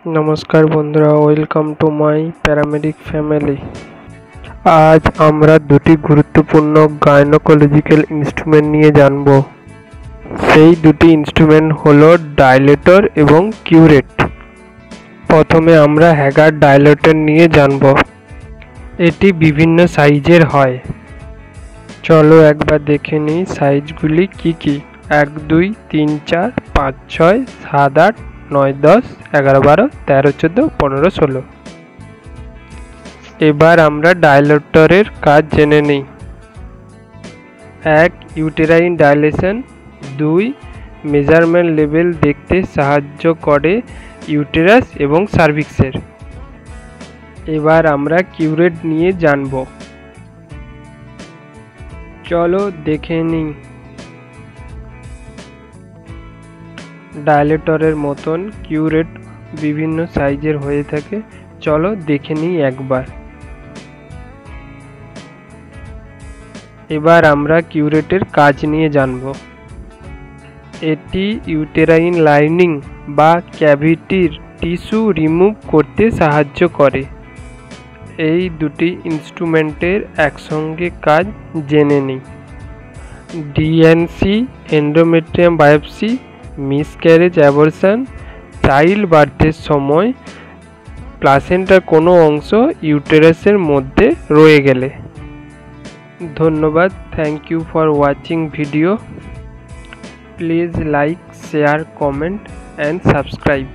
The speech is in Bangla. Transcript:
নমস্কার বন্ধুরা, welcome to my paramedic family. আজ আমরা দুটি গুরুত্বপূর্ণ গাইনোকোলজিক্যাল ইনস্ট্রুমেন্ট নিয়ে জানব। সেই দুটি ইনস্ট্রুমেন্ট হলো ডাইলেটর এবং কিউরেট। প্রথমে আমরা হ্যাগার্ড ডাইলেটর নিয়ে জানব। এটি বিভিন্ন সাইজের হয়। চলো একবার দেখে নিই সাইজগুলি কি কি। 1, 2, 3, 4, 5, 6, 7, 8, 9, 10, 11, 12, 13, 14, 15, 16। এবার আমরা ডাইলেটরের কাজ জেনে নিই। 1. Uterine dilation. 2. মেজারমেন্ট লেভেল দেখতে সাহায্য করে ইউটেরাস এবং সার্ভিক্সের। এবার আমরা কিউরেট নিয়ে জানব। চলো দেখে নিই। ডাইলেটরের মতন কিউরেট বিভিন্ন সাইজের হয়ে থাকে। চলো দেখে নিই একবার। এবার আমরা কিউরেটের কাজ নিয়ে জানব। এটি ইউটেরাইন লাইনিং বা ক্যাভিটির টিস্যু রিমুভ করতে সাহায্য করে। এই দুটি ইনস্ট্রুমেন্টের একসঙ্গে কাজ জেনে নিই। DNC, endometrium biopsy, miscarriage abortion, child বার্থের সময় প্লাসেন্টার কোনো অংশ ইউটেরাসের মধ্যে রয়ে গেলে। ধন্যবাদ। Thank you for watching video. Please like, share, comment and subscribe.